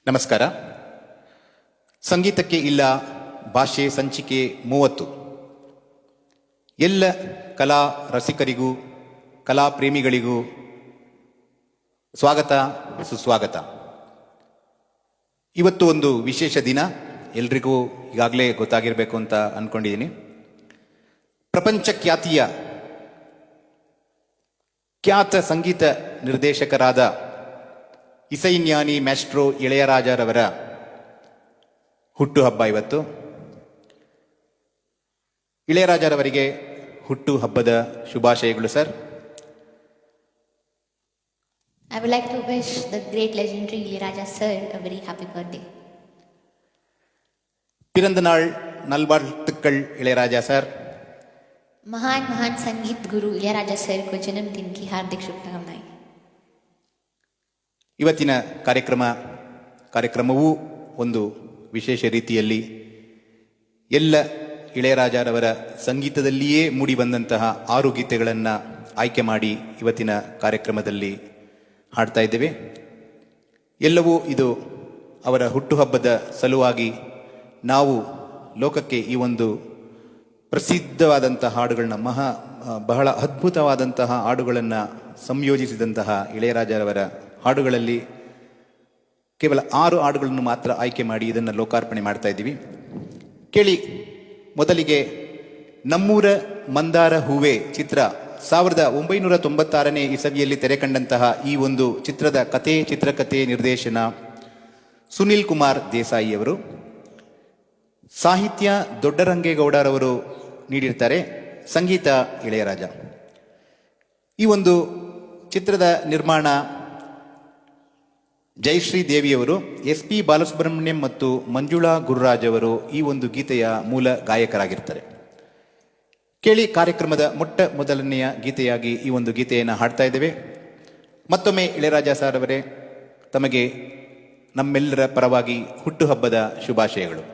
ನಮಸ್ಕಾರ. ಸಂಗೀತಕ್ಕೆ ಇಲ್ಲ ಭಾಷೆ ಸಂಚಿಕೆ 30. ಎಲ್ಲ ಕಲಾ ರಸಿಕರಿಗೂ ಕಲಾ ಪ್ರೇಮಿಗಳಿಗೂ ಸ್ವಾಗತ, ಸುಸ್ವಾಗತ. ಇವತ್ತು ಒಂದು ವಿಶೇಷ ದಿನ. ಎಲ್ರಿಗೂ ಈಗಾಗಲೇ ಗೊತ್ತಾಗಿರಬೇಕು ಅಂತ ಅಂದ್ಕೊಂಡಿದ್ದೀನಿ. ಪ್ರಪಂಚ ಖ್ಯಾತ ಸಂಗೀತ ನಿರ್ದೇಶಕರಾದ ಇಸೈಜ್ಞಾನಿ ಮ್ಯಾಸ್ಟ್ರೋ ಇಳೆಯರಾಜರವರ ಹುಟ್ಟುಹಬ್ಬ ಇವತ್ತು. ಇಳೆಯರಾಜರವರಿಗೆ ಹುಟ್ಟುಹಬ್ಬದ ಶುಭಾಶಯಗಳು sir. I would like to wish the great legendary Ilayaraja sir a very happy birthday. பிறந்த நாள் நல்வாழ்த்துக்கள் இளையராஜா சார். महान संगीत गुरु इलैयाराजा सर को जन्मदिन की हार्दिक शुभकामनाएं. ಇವತ್ತಿನ ಕಾರ್ಯಕ್ರಮವೂ ಒಂದು ವಿಶೇಷ ರೀತಿಯಲ್ಲಿ ಎಲ್ಲ ಇಳೆಯರಾಜರವರ ಸಂಗೀತದಲ್ಲಿಯೇ ಮೂಡಿಬಂದಂತಹ 6 ಗೀತೆಗಳನ್ನು ಆಯ್ಕೆ ಮಾಡಿ ಇವತ್ತಿನ ಕಾರ್ಯಕ್ರಮದಲ್ಲಿ ಹಾಡ್ತಾ ಇದ್ದೇವೆ. ಎಲ್ಲವೂ ಇದು ಅವರ ಹುಟ್ಟುಹಬ್ಬದ ಸಲುವಾಗಿ ನಾವು ಲೋಕಕ್ಕೆ ಈ ಒಂದು ಪ್ರಸಿದ್ಧವಾದಂತಹ ಹಾಡುಗಳನ್ನ ಬಹಳ ಅದ್ಭುತವಾದಂತಹ ಹಾಡುಗಳನ್ನು ಸಂಯೋಜಿಸಿದಂತಹ ಇಳೆಯರಾಜರವರ ಹಾಡುಗಳಲ್ಲಿ ಕೇವಲ 6 ಹಾಡುಗಳನ್ನು ಮಾತ್ರ ಆಯ್ಕೆ ಮಾಡಿ ಇದನ್ನು ಲೋಕಾರ್ಪಣೆ ಮಾಡ್ತಾ ಇದ್ದೀವಿ. ಕೇಳಿ. ಮೊದಲಿಗೆ ನಮ್ಮೂರ ಮಂದಾರ ಹೂವೆ ಚಿತ್ರ 1996ನೇ ಇಸವಿಯಲ್ಲಿ ತೆರೆಕಂಡಂತಹ ಈ ಒಂದು ಚಿತ್ರದ ಚಿತ್ರಕಥೆ ನಿರ್ದೇಶನ ಸುನಿಲ್ ಕುಮಾರ್ ದೇಸಾಯಿ ಅವರು, ಸಾಹಿತ್ಯ ದೊಡ್ಡರಂಗೇಗೌಡರವರು ನೀಡಿರ್ತಾರೆ, ಸಂಗೀತ ಇಳೆಯರಾಜ. ಈ ಒಂದು ಚಿತ್ರದ ನಿರ್ಮಾಣ ಜಯಶ್ರೀ ದೇವಿಯವರು, SP ಬಾಲಸುಬ್ರಹ್ಮಣ್ಯಂ ಮತ್ತು ಮಂಜುಳಾ ಗುರುರಾಜ್ ಅವರು ಈ ಒಂದು ಗೀತೆಯ ಮೂಲ ಗಾಯಕರಾಗಿರ್ತಾರೆ. ಕೇಳಿ. ಕಾರ್ಯಕ್ರಮದ ಮೊದಲನೆಯ ಗೀತೆಯಾಗಿ ಈ ಒಂದು ಗೀತೆಯನ್ನು ಹಾಡ್ತಾ ಇದ್ದೇವೆ. ಮತ್ತೊಮ್ಮೆ ಇಳೆಯರಾಜ ಸರ್ ಅವರೇ, ತಮಗೆ ನಮ್ಮೆಲ್ಲರ ಪರವಾಗಿ ಹುಟ್ಟುಹಬ್ಬದ ಶುಭಾಶಯಗಳು.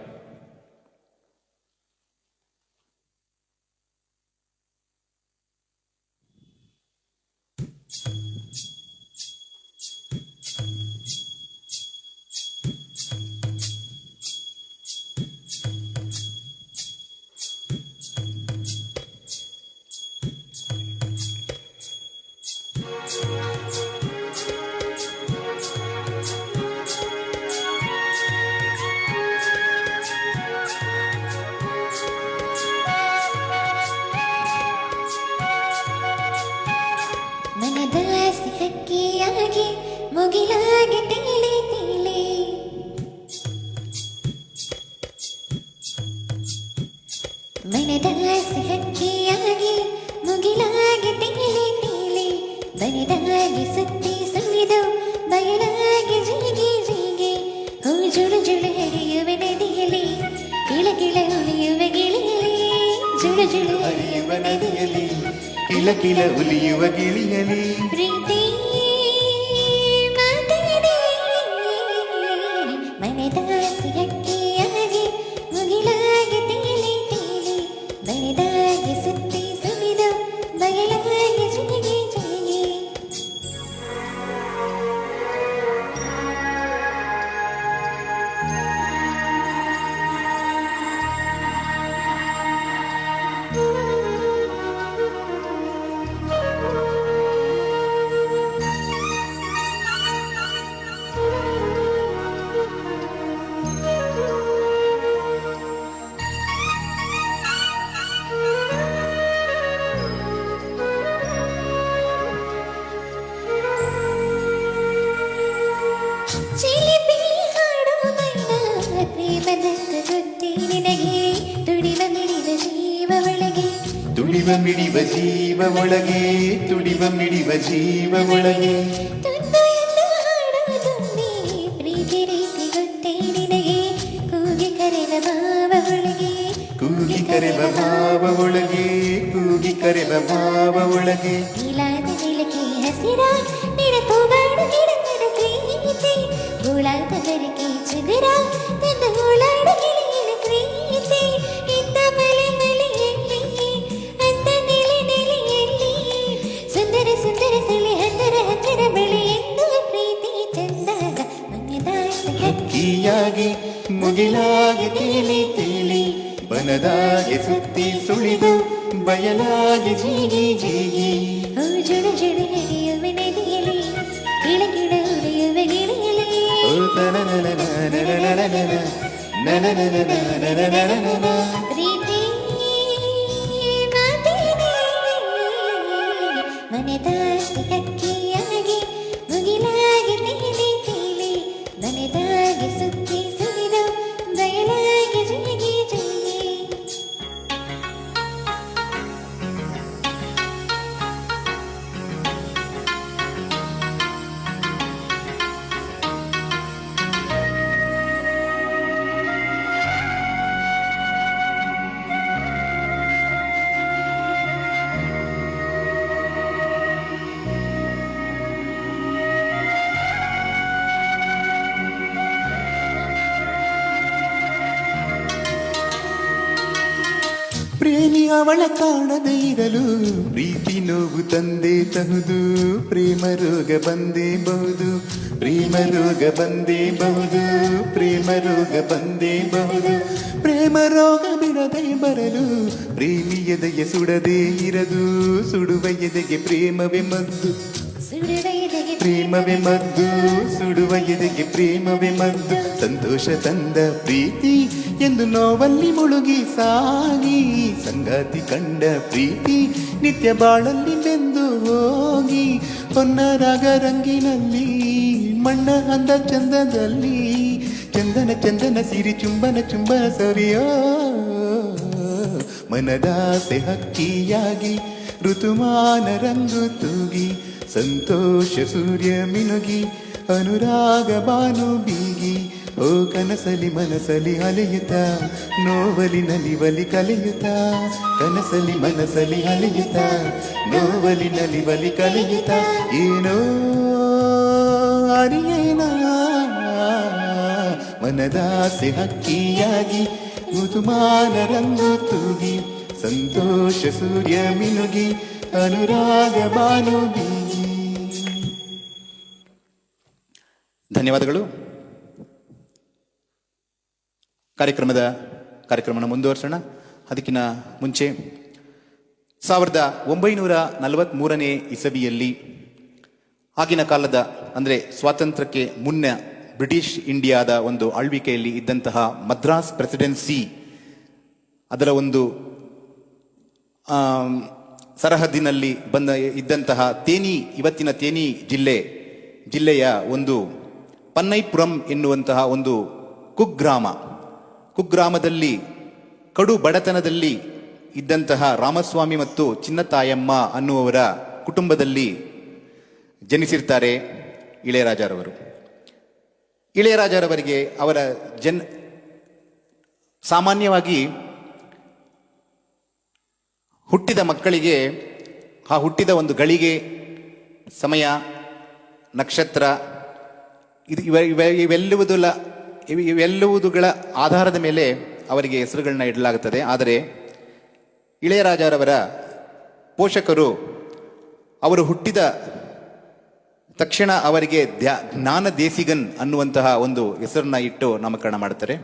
ಮನದಾಸೆ ಹಕ್ಕಿಯಾಗಿ ಮುಗಿಲಾಗಿ ತೇಲಿ ತೇಲಿ, ಮನದಾಸೆ ಹಕ್ಕಿಯಾಗಿ ಮುಗಿಲಾಗಿ ತೇಲಿ ತೇಲಿ, ಬನದಾಗಿ ಸುತ್ತಿ ಸುಳಿದು ಬಯಲಾಗಿ ಜೀಗಿ ಜೀಗಿ, ಹೂ ಜುಳು ಜುಳು ಹರಿಯುವ ನದಿಯಲ್ಲಿ ಕಿಳ ಕಿಳ ಉಳಿಯುವ ಗಿಳಿಯಲಿ, ಜುಳು ಜುಳು ಹರಿಯುವ ನದಿಯಲ್ಲಿ ಕಿಲ ಕಿಲ ಉಲಿಯುವ ಗಿಳಿಯಲಿ, ಪ್ರೀತಿ ಮಾತಾಡಿ ಮನದಾಸೆ ಹಕ್ಕಿಯಾಗಿ ಮುಗಿಲಾಗಿ ತೇಲಿ ತೇಲಿ, ಬನದಾಗಿ ಸುತ್ತಿ ಸುಳಿದು ಬಯಲಾಗಿ ಜೀಗಿ ಜೀಗಿ. ಚಿಲಿಪಿ ಹಾಡು ಮೈನಾ ಪ್ರೇಮದ ಗೊತ್ತಿ ನಿನಗೆ, ತುಡಿವ ಮಿಡಿವ ಜೀವ ಒಳಗೆ, ತುಡಿವ ಮಿಡಿವ ಜೀವ ಒಳಗೆ, ತುಡಿವ ಮಿಡಿವ ಜೀವ ಒಳಗೆ, ತುಂಡು ಎಂದು ಹಾಡುವ ತುಂಬಿ ಪ್ರೀತಿ ರೀತಿ ಗೊತ್ತೇ ನಿನಗೆ, ಕೂಗಿ ಕರೆವ ಭಾವ ಒಳಗೆ, ಕೂಗಿ ಕರೆವ ಭಾವ ಒಳಗೆ, ಕೂಗಿ ಕರೆವ ಭಾವ ಒಳಗೆ, ನೀಲಾದ ನಿಲಕೆ ಹಸಿರ ನಿರಪುಗಾಡು ಗಿಡದ ಪ್ರೀತಿ, ಗೋಳಾದ ಬರಕೆ ಚಿಗುರ ತನ್ನ ಗೋಳಾಡ ಗಿಳಿಯ ಪ್ರೀತಿ, ಇಂದ ಮಲೆ ಮಲೆಯಲ್ಲಿ ಅಂದ ನೆಲೆ ನೆಲೆಯಲ್ಲಿ ಸುಂದರ ಸುಂದರ ಸೆಲೆ ಹತ್ತರ ಹತ್ತರ ಬೆಳೆ ಎಂದು ಪ್ರೀತಿ ತಂದಾಗ ಮನದಾಸೆ ಹಕ್ಕಿಯಾಗಿ ಮುಗಿಲಾಗಿ ತೇಲಿ ತೇಲಿ ಬನದಾಗೆ ಸುತ್ತಿ ಸುಳಿದು ಬಯಲಾಗಿ ಜೀಗಿ ಜೀಗಿ ಓ ಜುಡು ಜುಡು ನಡೆಯುವ ನದಿಯಲ್ಲಿ ಗಿಡ ಗಿಡ ಉಳಿಯುವ ಗಿಳಿಯಲ್ಲಿ ಓ ನನ ಪ್ರೀತಿ ಮಾತೇನೆ ಮನೆದಾಸಿ ಹಕ್ಕಿಯಾಗಿ ಮುಗಿಲಾಗಿ ತೇಲಿ ತೇಲಿ ಬನದಾಗೆ ಸುತ್ತಿ ಸುಳಿದು ಬಯಲಾಗಿ ಜೀಗಿ ಜೀಗಿ ಪ್ರೇಮಿ ಅವಳ ಕಾಣದೇ ಇರಲು ಪ್ರೀತಿ ನೋವು ತಂದೆ ತಹುದು ಪ್ರೇಮ ರೋಗ ಬಂದೇ ಬಹುದು ಪ್ರೇಮ ರೋಗ ಬಂದೇ ಬಹುದು ಪ್ರೇಮ ರೋಗ ಬಂದೇ ಬಹುದು ಪ್ರೇಮ ರೋಗ ಬಿಡದೆ ಬರಲು ಪ್ರೇಮಿ ಎದೆಯ ಸುಡದೇ ಇರದು ಸುಡುವ ಎದೆಗೆ ಪ್ರೇಮವೇ ಮದ್ದು ಸುಡುವ ಎದೆಗೆ ಪ್ರೇಮವೇ ಮದ್ದು ಸುಡುವ ಎದೆಗೆ ಪ್ರೇಮವೇ ಮದ್ದು ಸಂತೋಷ ತಂದ ಪ್ರೀತಿ ಎಂದು ನೋವಲ್ಲಿ ಮುಳುಗಿ ಸಾಗಿ ಸಂಗಾತಿ ಕಂಡ ಪ್ರೀತಿ ನಿತ್ಯ ಬಾಳಲ್ಲಿ ಬೆಂದು ಹೋಗಿ ಹೊನ್ನ ರಾಗ ರಂಗಿನಲ್ಲಿ ಮಣ್ಣ ಅಂದ ಚಂದದಲ್ಲಿ ಚಂದನ ಚಂದನ ಸಿರಿ ಚುಂಬನ ಚುಂಬನ ಸರಿಯೋ ಮನದಾಸೆ ಹಕ್ಕಿಯಾಗಿ ಋತುಮಾನ ರಂಗು ತೂಗಿ ಸಂತೋಷ ಸೂರ್ಯ ಮಿನುಗಿ ಅನುರಾಗ ಬಾನು ಬೀಗಿ ಓ ಕನಸಲಿ ಮನಸಲಿ ಅಲೆಯುತ್ತ ನೋವಲಿ ನಲಿವಲಿ ಕಲೆಯುತ್ತ ಕನಸಲಿ ಮನಸಲಿ ಅಲೆಯುತ್ತ ನೋವಲಿ ನಲಿವಲಿ ಕಲೆಯುತ್ತ ಏನೋ ಅರಿಯೇನ ಮನದಾಸೆ ಹಕ್ಕಿಯಾಗಿ ಋತುಮಾನ ರಂಗು ತೂಗಿ ಸಂತೋಷ ಸೂರ್ಯ ಮಿನುಗಿ ಅನುರಾಗ ಬಾನು ಬೀಗಿ. ಧನ್ಯವಾದಗಳು. ಕಾರ್ಯಕ್ರಮನ ಮುಂದುವರ್ಸೋಣ. ಅದಕ್ಕಿಂತ ಮುಂಚೆ 1943ನೇ ಇಸವಿಯಲ್ಲಿ ಆಗಿನ ಕಾಲದ ಅಂದರೆ ಸ್ವಾತಂತ್ರ್ಯಕ್ಕೆ ಮುನ್ನ ಬ್ರಿಟಿಷ್ ಇಂಡಿಯಾದ ಒಂದು ಆಳ್ವಿಕೆಯಲ್ಲಿ ಇದ್ದಂತಹ ಮದ್ರಾಸ್ ಪ್ರೆಸಿಡೆನ್ಸಿ ಅದರ ಒಂದು ಸರಹದ್ದಿನಲ್ಲಿ ಇದ್ದಂತಹ ತೇನಿ, ಇವತ್ತಿನ ತೇನಿ ಜಿಲ್ಲೆಯ ಒಂದು ಪನ್ನೈಪುರಂ ಎನ್ನುವಂತಹ ಒಂದು ಕುಗ್ರಾಮದಲ್ಲಿ ಕಡು ಬಡತನದಲ್ಲಿ ಇದ್ದಂತಹ ರಾಮಸ್ವಾಮಿ ಮತ್ತು ಚಿನ್ನತಾಯಮ್ಮ ಅನ್ನುವವರ ಕುಟುಂಬದಲ್ಲಿ ಜನಿಸಿರ್ತಾರೆ ಇಳೆಯರಾಜರವರು. ಇಳೆಯರಾಜರವರಿಗೆ ಅವರ ಸಾಮಾನ್ಯವಾಗಿ ಹುಟ್ಟಿದ ಮಕ್ಕಳಿಗೆ ಆ ಹುಟ್ಟಿದ ಒಂದು ಗಳಿಗೆ, ಸಮಯ, ನಕ್ಷತ್ರ ಇವೆಲ್ಲವುಗಳ ಆಧಾರದ ಮೇಲೆ ಅವರಿಗೆ ಹೆಸರುಗಳನ್ನ ಇಡಲಾಗುತ್ತದೆ. ಆದರೆ ಇಳೆಯರಾಜರವರ ಪೋಷಕರು ಅವರು ಹುಟ್ಟಿದ ತಕ್ಷಣ ಅವರಿಗೆ ಜ್ಞಾನ ದೇಸಿಗನ್ ಅನ್ನುವಂತಹ ಒಂದು ಹೆಸರನ್ನ ಇಟ್ಟು ನಾಮಕರಣ ಮಾಡುತ್ತಾರೆ.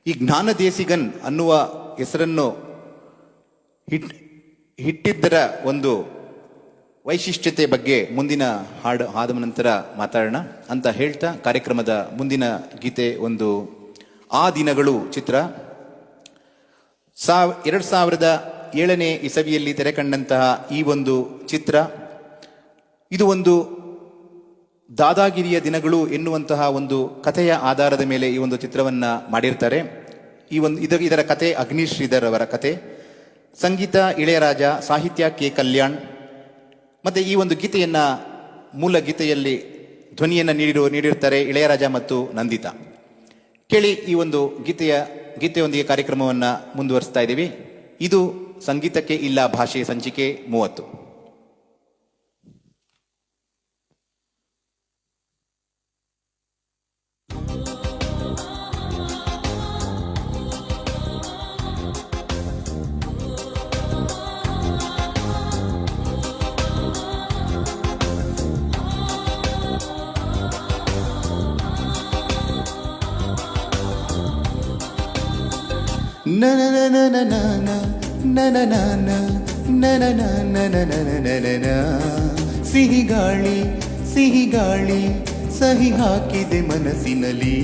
ಈ ಜ್ಞಾನ ದೇಸಿಗನ್ ಅನ್ನುವ ಹೆಸರನ್ನು ಹಿಟ್ಟಿದ್ದರ ಒಂದು ವೈಶಿಷ್ಟ್ಯತೆ ಬಗ್ಗೆ ಮುಂದಿನ ಹಾಡು ನಂತರ ಮಾತಾಡೋಣ ಅಂತ ಹೇಳ್ತಾ, ಕಾರ್ಯಕ್ರಮದ ಮುಂದಿನ ಗೀತೆ ಒಂದು ಆ ದಿನಗಳು ಚಿತ್ರ. 2007ನೇ ಇಸವಿಯಲ್ಲಿ ತೆರೆಕಂಡಂತಹ ಈ ಒಂದು ಚಿತ್ರ, ಇದು ಒಂದು ದಾದಾಗಿರಿಯ ದಿನಗಳು ಎನ್ನುವಂತಹ ಒಂದು ಕಥೆಯ ಆಧಾರದ ಮೇಲೆ ಈ ಒಂದು ಚಿತ್ರವನ್ನ ಮಾಡಿರ್ತಾರೆ. ಇದರ ಕತೆ ಅಗ್ನಿ ಶ್ರೀಧರ್ ಅವರ ಕತೆ, ಸಂಗೀತ ಇಳೆಯರಾಜ, ಸಾಹಿತ್ಯ ಕೆ ಕಲ್ಯಾಣ್. ಮತ್ತೆ ಈ ಒಂದು ಗೀತೆಯನ್ನ ಮೂಲ ಗೀತೆಯಲ್ಲಿ ಧ್ವನಿಯನ್ನು ನೀಡಿರ್ತಾರೆ ಇಳೆಯರಾಜ ಮತ್ತು ನಂದಿತಾ. ಕೇಳಿ, ಈ ಒಂದು ಗೀತೆಯೊಂದಿಗೆ ಕಾರ್ಯಕ್ರಮವನ್ನು ಮುಂದುವರಿಸ್ತಾ ಇದ್ದೀವಿ. ಇದು ಸಂಗೀತಕ್ಕೆ ಇಲ್ಲ ಭಾಷೆ ಸಂಚಿಕೆ 30. ನನ ಸಿಹಿ ಗಾಳಿ ಸಿಹಿ ಗಾಳಿ ಸಹಿ ಹಾಕಿದೆ ಮನಸ್ಸಿನಲ್ಲಿ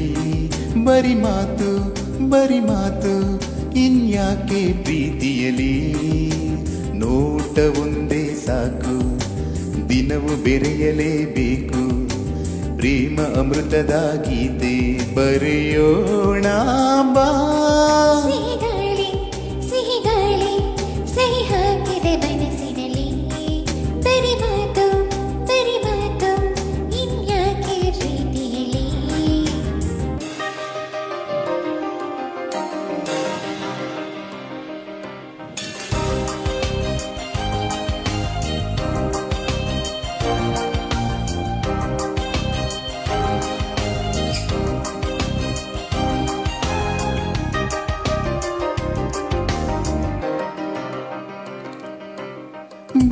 ಬರಿ ಮಾತು ಇನ್ಯಾಕೆ ಪ್ರೀತಿಯಲಿ ನೋಟ ಒಂದೇ ಸಾಕು ದಿನವು ಬೆರೆಯಲೇಬೇಕು ಪ್ರೇಮ ಅಮೃತದ ಗೀತೆ ಬರೆಯೋಣ ಬಾ ಸಿಹಿ ಗಾಳಿ ಸಿಹಿ ಹಾಕಿದೆ ಮನಸ್ಸಿನಲ್ಲಿ ಬರಿ ಮಾತು ಇನ್ಯಾಕೆ ಪ್ರೀತಿಯಲಿ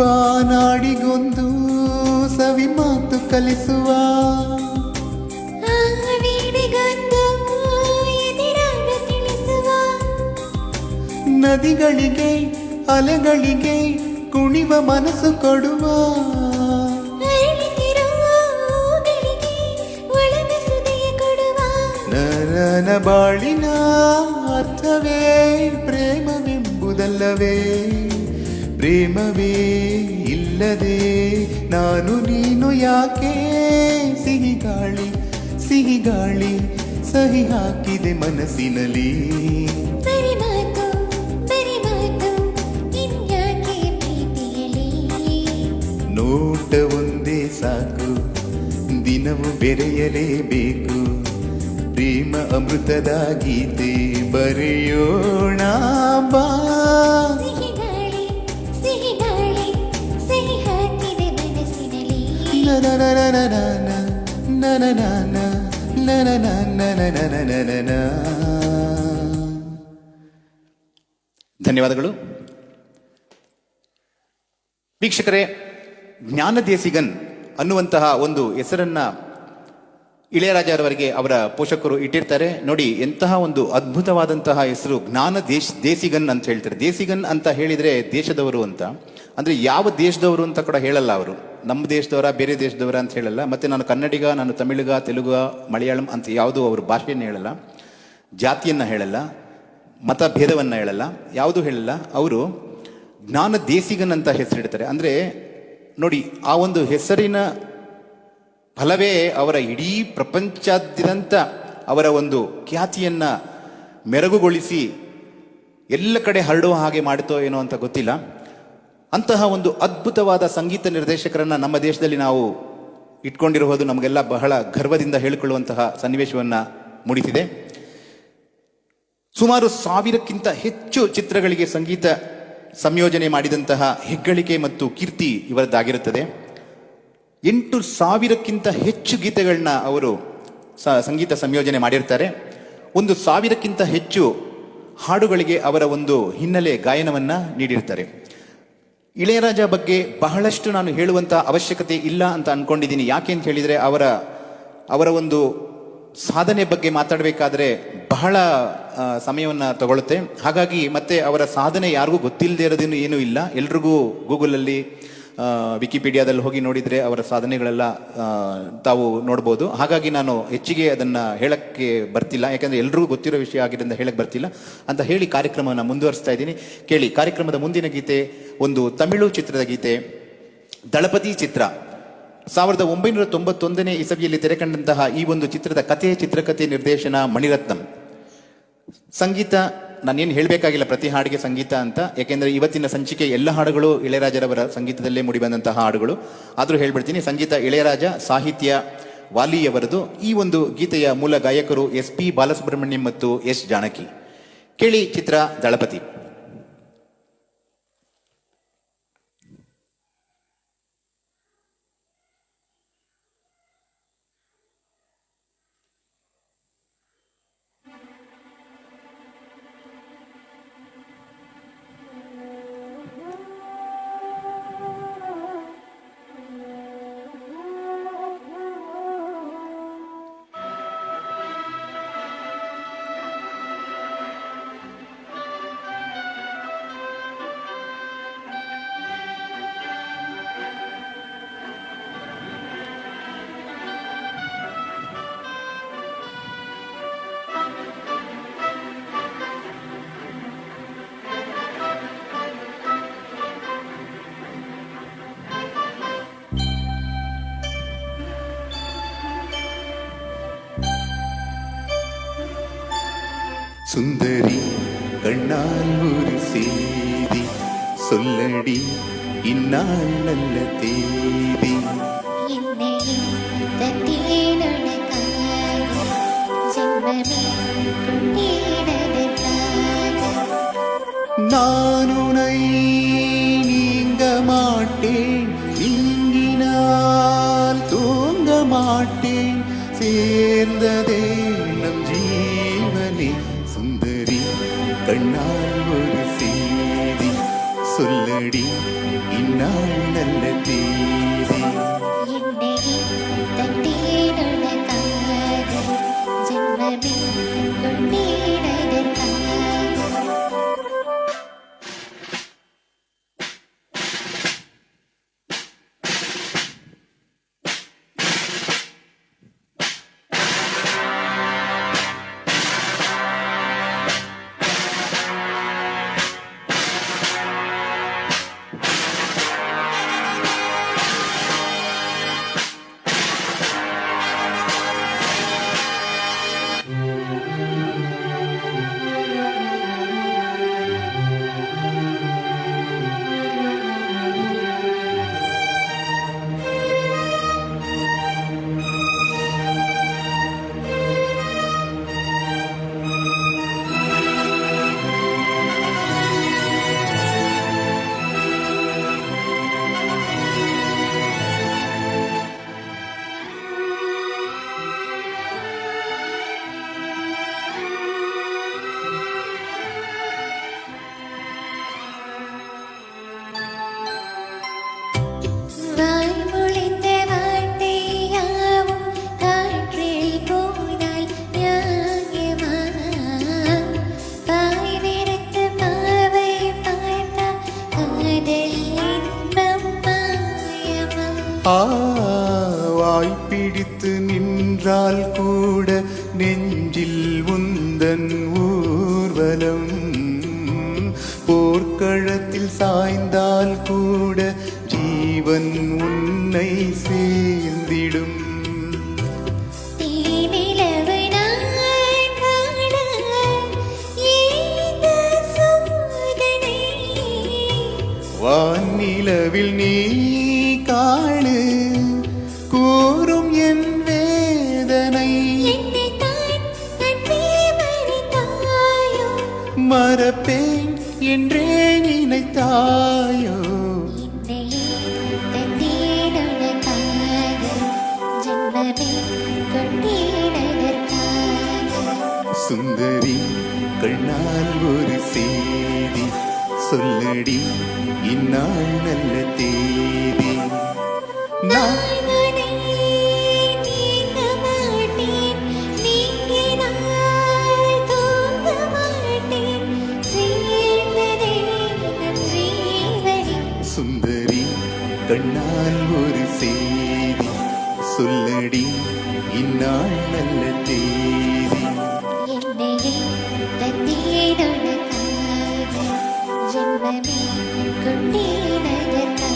ಬಾನಾಡಿಗೊಂದು ಸವಿ ಮಾತು ಕಲಿಸುವ ವೀಡಿಗೊಂದು ಎದಿರಾಗ ತಿಳಿಸುವ ನದಿಗಳಿಗೆ ಅಲೆಗಳಿಗೆ ಕುಣಿವ ಮನಸ್ಸು ಕೊಡುವ ಅರಳಿತಿರುವ ಹೂಗಳಿಗೆ ಒಳಗ ಸುದೆಯ ಕೊಡುವ ನನ್ನ ಬಾಳಿನ ಅರ್ಥವೇ ಪ್ರೇಮವೆಂಬುದಲ್ಲವೇ ಪ್ರೇಮವೇ ಇಲ್ಲದೆ ನಾನು ನೀನು ಯಾಕೆ ಸಿಹಿ ಗಾಳಿ ಸಹಿ ಹಾಕಿದೆ ಮನಸ್ಸಿನಲ್ಲಿ ಬರಿ ಮಾತು ಇನ್ಯಾಕೆ ಪ್ರೀತಿಯಲಿ ನೋಟ ಒಂದೇ ಸಾಕು ದಿನವು ಬೆರೆಯಲೇಬೇಕು ಪ್ರೇಮ ಅಮೃತದ ಗೀತೆ ಬರೆಯೋಣ ಬಾ ಸಿಹಿ ಹಾಕಿದೆ ಮನಸ್ಸಿನಲ್ಲಿ ಧನ್ಯವಾದಗಳು ವೀಕ್ಷಕರೇ. ಜ್ಞಾನದೇಸಿಗನ್ ಅನ್ನುವಂತಹ ಒಂದು ಹೆಸರನ್ನ ಇಳೆಯರಾಜರವರಿಗೆ ಅವರ ಪೋಷಕರು ಇಟ್ಟಿರ್ತಾರೆ. ನೋಡಿ ಎಂತಹ ಒಂದು ಅದ್ಭುತವಾದಂತಹ ಹೆಸರು, ದೇಸಿಗನ್ ಅಂತ ಹೇಳ್ತಾರೆ. ದೇಸಿಗನ್ ಅಂತ ಹೇಳಿದ್ರೆ ದೇಶದವರು ಅಂತ, ಅಂದ್ರೆ ಯಾವ ದೇಶದವರು ಅಂತ ಕೂಡ ಹೇಳಲ್ಲ ಅವರು. ನಮ್ಮ ದೇಶದವರ ಬೇರೆ ದೇಶದವರ ಅಂತ ಹೇಳಲ್ಲ. ಮತ್ತೆ ನಾನು ಕನ್ನಡಿಗ, ನಾನು ತಮಿಳಿಗ, ತೆಲುಗು, ಮಲಯಾಳಂ ಅಂತ ಯಾವುದೂ ಅವರು ಭಾಷೆಯನ್ನು ಹೇಳಲ್ಲ, ಜಾತಿಯನ್ನು ಹೇಳಲ್ಲ, ಮತ ಭೇದವನ್ನು ಹೇಳಲ್ಲ, ಯಾವುದೂ ಹೇಳಲ್ಲ. ಅವರು ಜ್ಞಾನ ದೇಸಿಗನ್ ಅಂತ ಹೆಸರಿಡ್ತಾರೆ. ಅಂದರೆ ನೋಡಿ, ಆ ಒಂದು ಹೆಸರಿನ ಫಲವೇ ಅವರ ಇಡೀ ಪ್ರಪಂಚಾದ್ಯಂತ ಅವರ ಒಂದು ಖ್ಯಾತಿಯನ್ನು ಮೆರಗುಗೊಳಿಸಿ ಎಲ್ಲ ಕಡೆ ಹರಡುವ ಹಾಗೆ ಮಾಡಿತೋ ಏನೋ ಅಂತ ಗೊತ್ತಿಲ್ಲ. ಅಂತಹ ಒಂದು ಅದ್ಭುತವಾದ ಸಂಗೀತ ನಿರ್ದೇಶಕರನ್ನು ನಮ್ಮ ದೇಶದಲ್ಲಿ ನಾವು ಇಟ್ಕೊಂಡಿರುವುದು ನಮಗೆಲ್ಲ ಬಹಳ ಗರ್ವದಿಂದ ಹೇಳಿಕೊಳ್ಳುವಂತಹ ಸನ್ನಿವೇಶವನ್ನು ಮೂಡಿಸಿದೆ. ಸುಮಾರು 1000ಕ್ಕಿಂತ ಹೆಚ್ಚು ಚಿತ್ರಗಳಿಗೆ ಸಂಗೀತ ಸಂಯೋಜನೆ ಮಾಡಿದಂತಹ ಹೆಗ್ಗಳಿಕೆ ಮತ್ತು ಕೀರ್ತಿ ಇವರದ್ದಾಗಿರುತ್ತದೆ. 8,000ಕ್ಕಿಂತ ಹೆಚ್ಚು ಗೀತೆಗಳನ್ನ ಅವರು ಸಂಗೀತ ಸಂಯೋಜನೆ ಮಾಡಿರ್ತಾರೆ. 1,000ಕ್ಕಿಂತ ಹೆಚ್ಚು ಹಾಡುಗಳಿಗೆ ಅವರ ಒಂದು ಹಿನ್ನೆಲೆ ಗಾಯನವನ್ನು ನೀಡಿರ್ತಾರೆ. ಇಳೆಯರಾಜ ಬಗ್ಗೆ ಬಹಳಷ್ಟು ನಾನು ಹೇಳುವಂಥ ಅವಶ್ಯಕತೆ ಇಲ್ಲ ಅಂತ ಅಂದ್ಕೊಂಡಿದ್ದೀನಿ. ಯಾಕೆ ಅಂತ ಹೇಳಿದರೆ ಅವರ ಒಂದು ಸಾಧನೆ ಬಗ್ಗೆ ಮಾತಾಡಬೇಕಾದ್ರೆ ಬಹಳ ಸಮಯವನ್ನು ತಗೊಳುತ್ತೆ. ಹಾಗಾಗಿ ಮತ್ತೆ ಅವರ ಸಾಧನೆ ಯಾರಿಗೂ ಗೊತ್ತಿಲ್ಲದೆ ಇರೋದೇನು ಏನೂ ಇಲ್ಲ. ಎಲ್ರಿಗೂ ಗೂಗಲಲ್ಲಿ ವಿಕಿಪೀಡಿಯಾದಲ್ಲಿ ಹೋಗಿ ನೋಡಿದರೆ ಅವರ ಸಾಧನೆಗಳೆಲ್ಲ ತಾವು ನೋಡ್ಬೋದು. ಹಾಗಾಗಿ ನಾನು ಹೆಚ್ಚಿಗೆ ಅದನ್ನು ಹೇಳಕ್ಕೆ ಬರ್ತಿಲ್ಲ, ಯಾಕಂದರೆ ಎಲ್ರಿಗೂ ಗೊತ್ತಿರೋ ವಿಷಯ ಆಗಿದ್ದರಿಂದ ಹೇಳಕ್ಕೆ ಬರ್ತಿಲ್ಲ ಅಂತ ಹೇಳಿ ಕಾರ್ಯಕ್ರಮವನ್ನು ಮುಂದುವರಿಸ್ತಾ ಇದ್ದೀನಿ. ಕೇಳಿ, ಕಾರ್ಯಕ್ರಮದ ಮುಂದಿನ ಗೀತೆ ಒಂದು ತಮಿಳು ಚಿತ್ರದ ಗೀತೆ, ದಳಪತಿ ಚಿತ್ರ. 1991ನೇ ಇಸವಿಯಲ್ಲಿ ತೆರೆಕಂಡಂತಹ ಈ ಒಂದು ಚಿತ್ರದ ಚಿತ್ರಕಥೆ ನಿರ್ದೇಶನ ಮಣಿರತ್ನಂ. ಸಂಗೀತ ನಾನೇನು ಹೇಳಬೇಕಾಗಿಲ್ಲ ಪ್ರತಿ ಹಾಡಿಗೆ ಸಂಗೀತ ಅಂತ, ಯಾಕೆಂದರೆ ಇವತ್ತಿನ ಸಂಚಿಕೆ ಎಲ್ಲ ಹಾಡುಗಳು ಇಳೆಯರಾಜರವರ ಸಂಗೀತದಲ್ಲೇ ಮೂಡಿಬಂದಂತಹ ಹಾಡುಗಳು. ಆದರೂ ಹೇಳ್ಬಿಡ್ತೀನಿ, ಸಂಗೀತ ಇಳೆಯರಾಜ, ಸಾಹಿತ್ಯ ವಾಲಿಯವರದು. ಈ ಒಂದು ಗೀತೆಯ ಮೂಲ ಗಾಯಕರು SP ಬಾಲಸುಬ್ರಹ್ಮಣ್ಯಂ ಮತ್ತು S ಜಾನಕಿ. ಕೇಳಿ, ಚಿತ್ರ ದಳಪತಿ. சுந்தரி கண்ணால் ஒரு செய்தி சொல்லடி இந்நாள் நல்ல தேதி. என்னையே தந்தேனொனக்காக ஜென்மமே கொண்டேனதற்காக. நான் உனை நீங்க மாட்டேன், நீங்கினால் தூங்க மாட்டேன், சேர்ந்ததே நம் ஜீவனே. சுந்தரி கண்ணால் ஒரு செய்தி சொல்லடி இந்நாள் நல்ல தேதி. என்னையே தந்தேனொனக்காக ஜென்மமே கொண்டேனதற்காக. வாய்மொழிந்த வார்த்தையாவும் காற்றில் போனால் நியாயமா? வாய் வெறுத்து பாவை பார்த்தால் காதல் இன்பம் மாயமா? வாய் பிடித்து நின்றால் கூட நெஞ்சில் உந்தன் ஊர்வலம், போர்க்களத்தில் சாய்ந்தால் கூட ஜீவன் உன்னை சேர்ந்திடும். தீநிலவு நான் காண ஏங்க சோதனை, வானிலவில் நீ காணு கூறும் என் வேதனை. என்னைத்தான் அன்பே மறைத்தாயோ, மறப்பேன் என்றே நினைத்தாயோ. என்னையே தந்தேனொனக்காக ஜென்மமே கொண்டேனதற்காக. சுந்தரி கண்ணால் ஒரு செய்தி சொல்லடி இந்நாள் நல்ல தேதி. நான் நானே நீங்க மாட்டேன், நீங்கினால் தூங்க மாட்டேன், சேர்ந்ததே நம் ஜீவனே. சுந்தரி கண்ணால் ஒரு செய்தி சொல்லடி இந்நாள் நல்ல தேதி. என்னையே தந்தேனொனக்காக ஜென்மமே கொண்டேனதற்காக.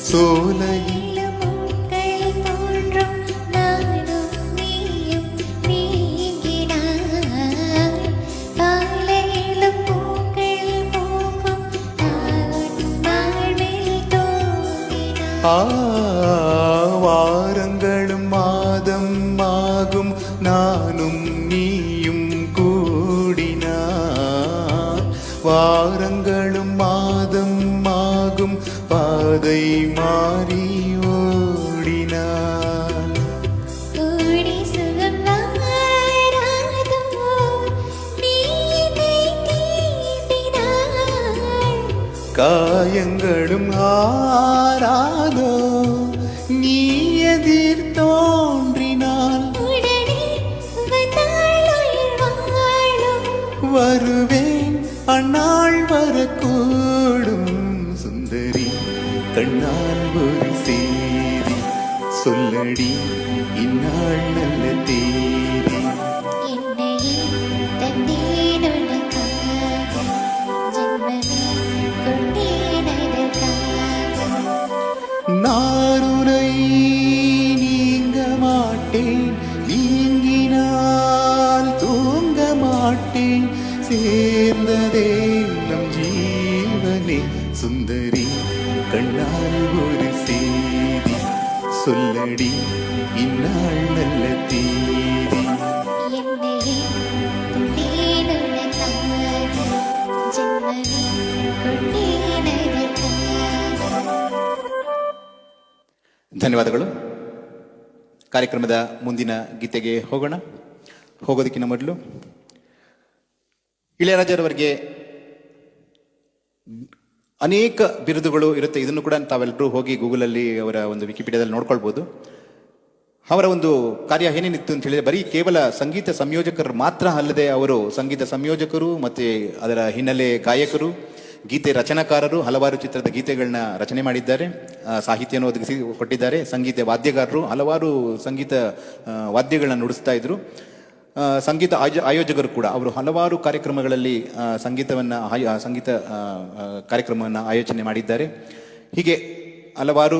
சோலையில் பூக்கள் தோன்றும் நானும் நீயும் நீங்கினாய், காலையிலும் பூக்கள் பூக்கும் நான் வாழ்வில் தோன்றினாய். வாரங்களும் மாதம் ஆகும் நானும் நீயும் கூடினார் வாரங்களும் மாதம் ஆகும் பாதை மாறி ஓடினார் கூடி சுகம் வாராதோ நீ என்னை தீண்டினாய் காயங்களும் ஆறாதோ நீ எதிர் தோன்றினால் உடனே வந்தாள் உயிர் வாழும் வருவேன் அந்நாள் வரக்கூடும் சுந்தரி கண்ணால் ஒரு சேரி சொல்லடி இந்நாள் நல்ல தேதி என்னையே தந்தேன் உனக்காக ஜென்மமே கொண்டேன் அதற்காக நாருரை நீங்க மாட்டேன் நீங்கினால் தூங்க மாட்டேன் சேர்ந்ததே நம் ஜீவனே சுந்தரி கண்ணால் ஒரு சேதி சொல்லடி இந்நாள் நல்ல தேதி என்னையே தந்தேன் உனக்காக ஜென்மமே கொண்டேன் அதற்காக ಧನ್ಯವಾದಗಳು. ಕಾರ್ಯಕ್ರಮದ ಮುಂದಿನ ಗೀತೆಗೆ ಹೋಗೋಣ. ಹೋಗೋದಕ್ಕಿಂತ ಮೊದಲು ಇಳೆಯರಾಜರವರಿಗೆ ಅನೇಕ ಬಿರುದುಗಳು ಇರುತ್ತೆ. ಇದನ್ನು ಕೂಡ ತಾವೆಲ್ಲರೂ ಹೋಗಿ ಗೂಗಲಲ್ಲಿ ಅವರ ಒಂದು ವಿಕಿಪೀಡಿಯಾದಲ್ಲಿ ನೋಡ್ಕೊಳ್ಬೋದು. ಅವರ ಒಂದು ಕಾರ್ಯ ಏನೇನಿತ್ತು ಅಂತ ಹೇಳಿದ್ರೆ ಬರೀ ಕೇವಲ ಸಂಗೀತ ಸಂಯೋಜಕರು ಮಾತ್ರ ಅಲ್ಲದೆ ಅವರು ಸಂಗೀತ ಸಂಯೋಜಕರು ಮತ್ತು ಅದರ ಹಿನ್ನೆಲೆ ಗಾಯಕರು, ಗೀತೆ ರಚನಾಕಾರರು, ಹಲವಾರು ಚಿತ್ರದ ಗೀತೆಗಳನ್ನ ರಚನೆ ಮಾಡಿದ್ದಾರೆ, ಸಾಹಿತ್ಯವನ್ನು ಒದಗಿಸಿ ಕೊಟ್ಟಿದ್ದಾರೆ. ಸಂಗೀತ ವಾದ್ಯಗಾರರು ಹಲವಾರು ಸಂಗೀತ ವಾದ್ಯಗಳನ್ನ ನುಡಿಸ್ತಾ ಇದ್ರು. ಸಂಗೀತ ಆಯೋಜಕರು ಕೂಡ ಅವರು ಹಲವಾರು ಕಾರ್ಯಕ್ರಮಗಳಲ್ಲಿ ಸಂಗೀತ ಕಾರ್ಯಕ್ರಮವನ್ನು ಆಯೋಜನೆ ಮಾಡಿದ್ದಾರೆ. ಹೀಗೆ ಹಲವಾರು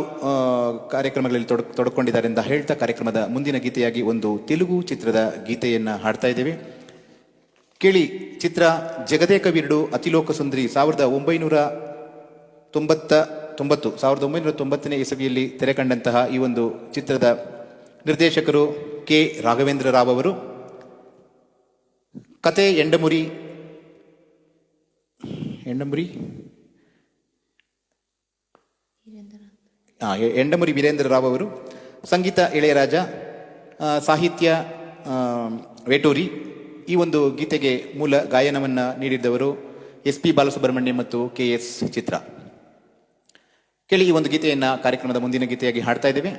ಕಾರ್ಯಕ್ರಮಗಳಲ್ಲಿ ತೊಡಕೊಂಡಿದ್ದಾರೆ ಅಂತ ಹೇಳ್ತಾ ಕಾರ್ಯಕ್ರಮದ ಮುಂದಿನ ಗೀತೆಯಾಗಿ ಒಂದು ತೆಲುಗು ಚಿತ್ರದ ಗೀತೆಯನ್ನು ಹಾಡ್ತಾ ಇದ್ದೇವೆ. ಕೇಳಿ. ಚಿತ್ರ ಜಗದೇಕ ವೀರುಡು ಅತಿಲೋಕ ಸುಂದರಿ 1990ನೇ ಇಸವಿಯಲ್ಲಿ ತೆರೆ ಕಂಡಂತಹ ಈ ಒಂದು ಚಿತ್ರದ ನಿರ್ದೇಶಕರು ಕೆ ರಾಘವೇಂದ್ರ ರಾವ್ ಅವರು. ಕತೆ ಎಂಡಮುರಿ ವೀರೇಂದ್ರ ರಾವ್ ಅವರು. ಸಂಗೀತ ಇಳೆಯರಾಜ, ಸಾಹಿತ್ಯ ವೇಟೂರಿ. ಈ ಒಂದು ಗೀತೆಗೆ ಮೂಲ ಗಾಯನವನ್ನು ನೀಡಿದ್ದವರು SP ಬಾಲಸುಬ್ರಹ್ಮಣ್ಯಂ ಮತ್ತು KS ಚಿತ್ರ. ಕೇಳಿ, ಈ ಒಂದು ಗೀತೆಯನ್ನು ಕಾರ್ಯಕ್ರಮದ ಮುಂದಿನ ಗೀತೆಯಾಗಿ ಹಾಡ್ತಾ ಇದ್ದೇವೆ.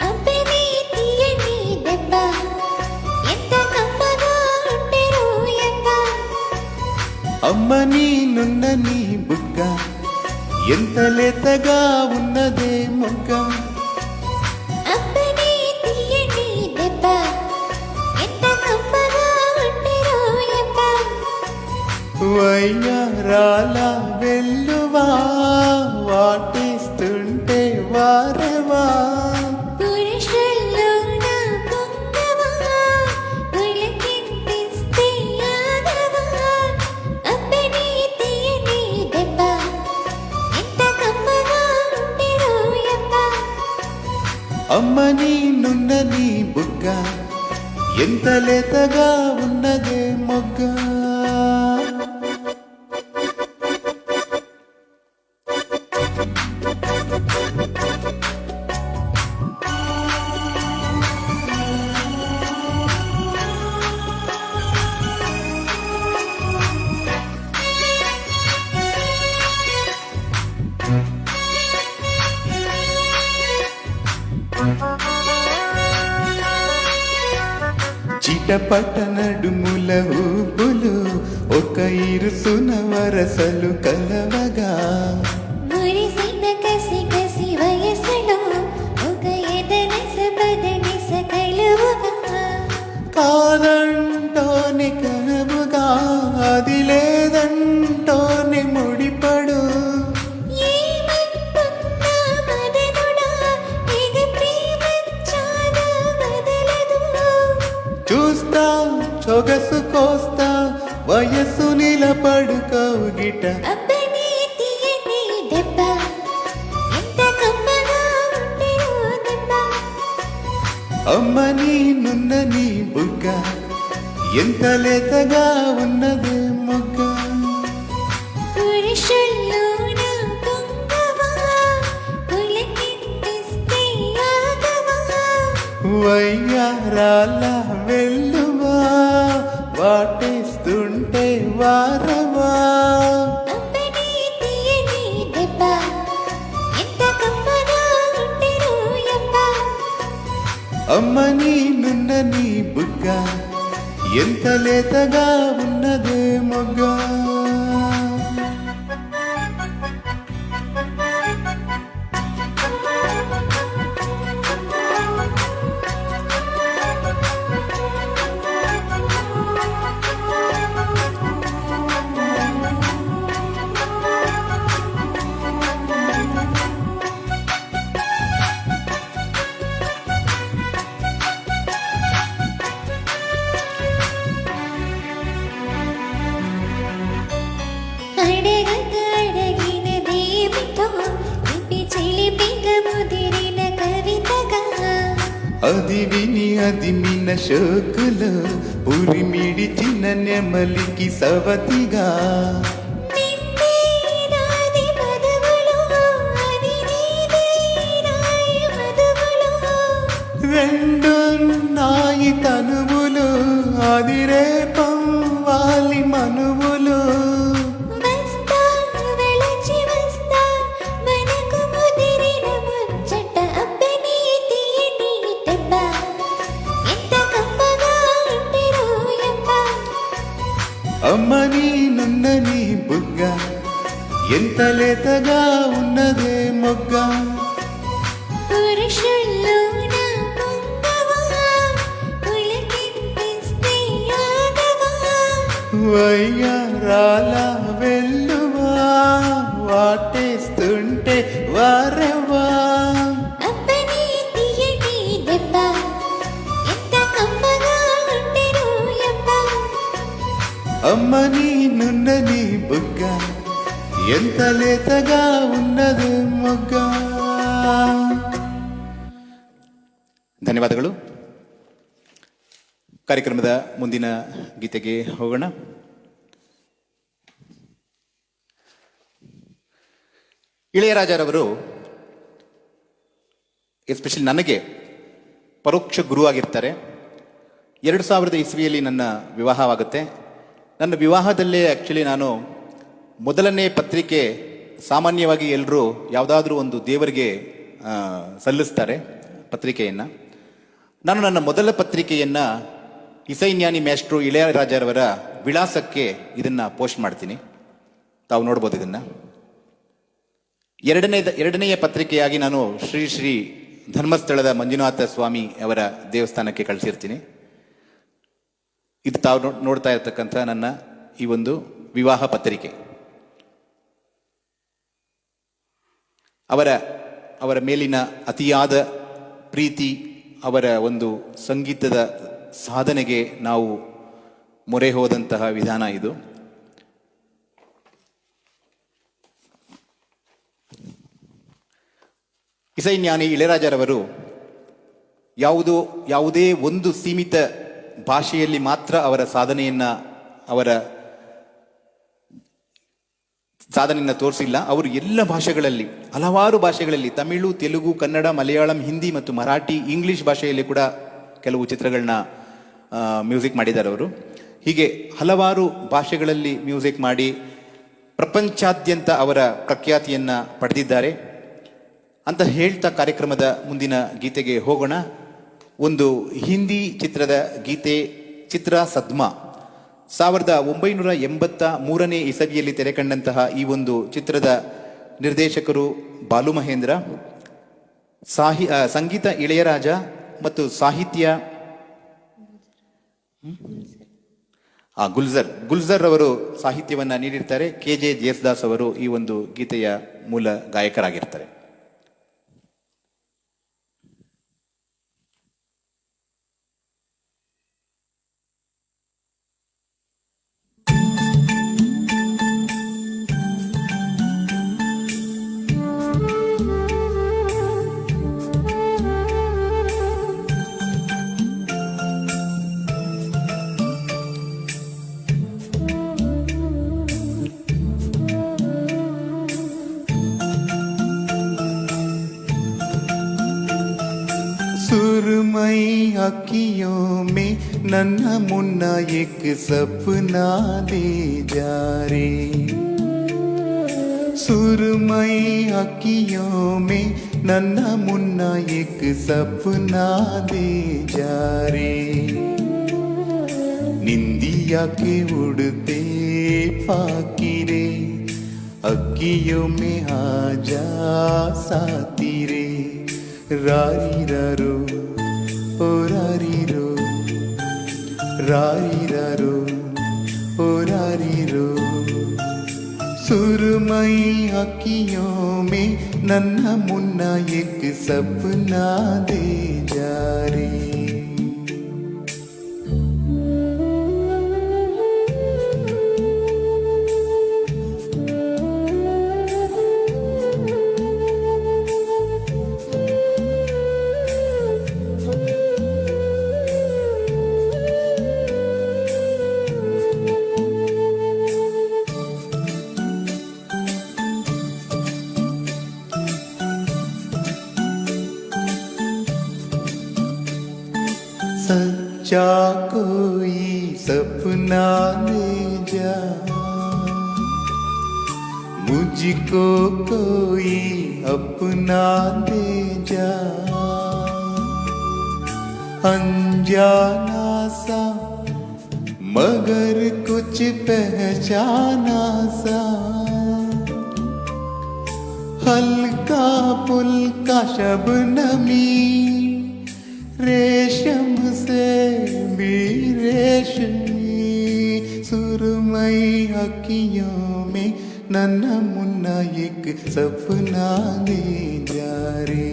అబ్బని తీయని దెబ్బ ఎంత కమ్మగా ఉండెను ఎంబ అమ్మ నీనున్న నీ బుగ్గ ఎంత లేతగా ఉన్నదే మొగ్గ. అబ్బని తీయని దెబ్బ ఎంత కమ్మగా ఉండెను ఎంబ వయ్యారాల వెల్లువా వాటేస్తుంటే వారవా. పురుషుల్లోన పొంగవా ఉలకింతిస్తే యాదవా. అబ్బని తీయని దెబ్బ ఎంత కమ్మగా ఉండెను ఎంబ అమ్మ నీనున్న నీ బుగ్గ ఎంత లేతగా ఉన్నదే మొగ్గ. చిటపట నడుముల ఊపులు ఒక ఇరుసున వరసలు కలవగా. మురిసిన కసి కసి వయసులో ఒక ఎదనస బదనిస కలువగా. కాదంటోని కన చూస్తా చొగసు కోస్తా వయస్సు నిలబడు కౌగిట అబ్బని తీయని దెబ్బ ఎంత కమ్మగా ఉండెను దెబ్బ అమ్మని నున్నని బుగ్గ ఎంత లేతగా ఉన్నదే మొగ్గ పురుషుల్లోన పొంగవా పులకింతిస్తే ఆగవా వయ్యారాల వెల్లువా వాటేస్తుంటే వారవా అబ్బని తీయని దెబ్బ ఎంత కమ్మగా ఉండెను యబ్బ అమ్మని నున్నని బుగ్గ ఎంత లేతగా ఉన్నదే మొగ్గ అడగక అడగిన దేవితో ఇప్పి చిలిపిక ముదిరిన కవితగా అది విని అది మిన శోకులు ఉరిమిడి చిన్న నెమలికి సవతిగా నిన్నే నాది మధువులో అది నీదే నాయ మధువులో రెండు నాయి తనువులు అది రేపం వాలి మనువులు వస్తా వెళచి వస్తా మనకు ముదిరిన ముచ్చట అబ్బని తీయని దెబ్బ ఎంత కమ్మగా ఉండెను యబ్బ అమ్మని నున్నని బుగ్గ ఎంత లేతగా ఉన్నదే మొగ్గ పురుషుల్లోన పొంగవా పులకింతిస్తే ఆగవా వయ్యారాల వెల్లువా వాటేస్తుంటే వారవా అబ్బని తీయని దెబ్బ ఎంత కమ్మగా ఉండెను యబ్బ అమ్మని నున్నని బుగ్గ ఎంత లేతగా ఉన్నదే మొగ్గ ಧನ್ಯವಾದಗಳು. ಕಾರ್ಯಕ್ರಮದ ಮುಂದಿನ ಗೀತೆಗೆ ಹೋಗೋಣ. ಇಳೆಯರಾಜರವರು ಎಸ್ಪೆಷಲಿ ನನಗೆ ಪರೋಕ್ಷ ಗುರುವಾಗಿರ್ತಾರೆ. 2000 ಇಸ್ವಿಯಲ್ಲಿ ನನ್ನ ವಿವಾಹವಾಗುತ್ತೆ. ನನ್ನ ವಿವಾಹದಲ್ಲೇ ಆ್ಯಕ್ಚುಲಿ ನಾನು ಮೊದಲನೇ ಪತ್ರಿಕೆ ಸಾಮಾನ್ಯವಾಗಿ ಎಲ್ಲರೂ ಯಾವುದಾದ್ರೂ ಒಂದು ದೇವರಿಗೆ ಸಲ್ಲಿಸ್ತಾರೆ ಪತ್ರಿಕೆಯನ್ನು. ನಾನು ನನ್ನ ಮೊದಲ ಪತ್ರಿಕೆಯನ್ನು ಇಸೈಜ್ಞಾನಿ ಮ್ಯಾಸ್ಟ್ರು ಇಳೆಯರಾಜರವರ ವಿಳಾಸಕ್ಕೆ ಇದನ್ನು ಪೋಸ್ಟ್ ಮಾಡ್ತೀನಿ. ತಾವು ನೋಡ್ಬೋದು ಇದನ್ನು. ಎರಡನೆಯ ಪತ್ರಿಕೆಯಾಗಿ ನಾನು ಶ್ರೀ ಶ್ರೀ ಧರ್ಮಸ್ಥಳದ ಮಂಜುನಾಥ ಸ್ವಾಮಿ ಅವರ ದೇವಸ್ಥಾನಕ್ಕೆ ಕಳಿಸಿರ್ತೀನಿ. ಇದು ತಾವು ನೋಡ್ತಾ ಇರ್ತಕ್ಕಂಥ ನನ್ನ ಈ ಒಂದು ವಿವಾಹ ಪತ್ರಿಕೆ. ಅವರ ಮೇಲಿನ ಅತಿಯಾದ ಪ್ರೀತಿ, ಅವರ ಒಂದು ಸಂಗೀತದ ಸಾಧನೆಗೆ ನಾವು ಮೊರೆ ಹೋದಂತಹ ವಿಧಾನ ಇದು. ಇಸೈಜ್ಞಾನಿ ಇಳೆಯರಾಜರವರು ಯಾವುದೇ ಒಂದು ಸೀಮಿತ ಭಾಷೆಯಲ್ಲಿ ಮಾತ್ರ ಅವರ ಸಾಧನೆಯನ್ನು ತೋರಿಸಿಲ್ಲ. ಅವರು ಎಲ್ಲ ಭಾಷೆಗಳಲ್ಲಿ, ಹಲವಾರು ಭಾಷೆಗಳಲ್ಲಿ, ತಮಿಳು, ತೆಲುಗು, ಕನ್ನಡ, ಮಲಯಾಳಂ, ಹಿಂದಿ ಮತ್ತು ಮರಾಠಿ, ಇಂಗ್ಲಿಷ್ ಭಾಷೆಯಲ್ಲಿ ಕೂಡ ಕೆಲವು ಚಿತ್ರಗಳನ್ನ ಮ್ಯೂಸಿಕ್ ಮಾಡಿದ್ದಾರೆ ಅವರು. ಹೀಗೆ ಹಲವಾರು ಭಾಷೆಗಳಲ್ಲಿ ಮ್ಯೂಸಿಕ್ ಮಾಡಿ ಪ್ರಪಂಚಾದ್ಯಂತ ಅವರ ಪ್ರಖ್ಯಾತಿಯನ್ನು ಪಡೆದಿದ್ದಾರೆ ಅಂತ ಹೇಳ್ತಾ ಕಾರ್ಯಕ್ರಮದ ಮುಂದಿನ ಗೀತೆಗೆ ಹೋಗೋಣ. ಒಂದು ಹಿಂದಿ ಚಿತ್ರದ ಗೀತೆ, ಚಿತ್ರ ಸದ್ಮಾ. 1983 ಇಸವಿಯಲ್ಲಿ ತೆರೆಕಂಡಂತಹ ಈ ಒಂದು ಚಿತ್ರದ ನಿರ್ದೇಶಕರು ಬಾಲು ಮಹೇಂದ್ರ, ಸಂಗೀತ ಇಳೆಯರಾಜ ಮತ್ತು ಸಾಹಿತ್ಯ ಗುಲ್ಜರ್ ಅವರು ಸಾಹಿತ್ಯವನ್ನು ನೀಡಿರ್ತಾರೆ. KJ ಜೇಸುದಾಸ್ ಅವರು ಈ ಒಂದು ಗೀತೆಯ ಮೂಲ ಗಾಯಕರಾಗಿರ್ತಾರೆ. अखियों में नन्हा मुन्ना एक सपना दे जा रे, सुरमई अखियों में नन्हा मुन्ना एक सपना दे जा रे, निंदिया के उड़ते फाकिरे अखियों में आजा साथी रे, रारी रारो ओ रारी रो, रारी रारो ओ रारी रो, सुरमई अखियों में नन्हा मुन्ना एक सपना दे जा रे। सच्चा कोई सपना ले जा, मुझको कोई अपना दे जा, अनजाना सा मगर कुछ पहचाना सा, हल्का फुल्का शबनमी रेशम से भी रेशमी, सुरमई अखियों में नन्हा मुन्ना एक सपना ले जा रे,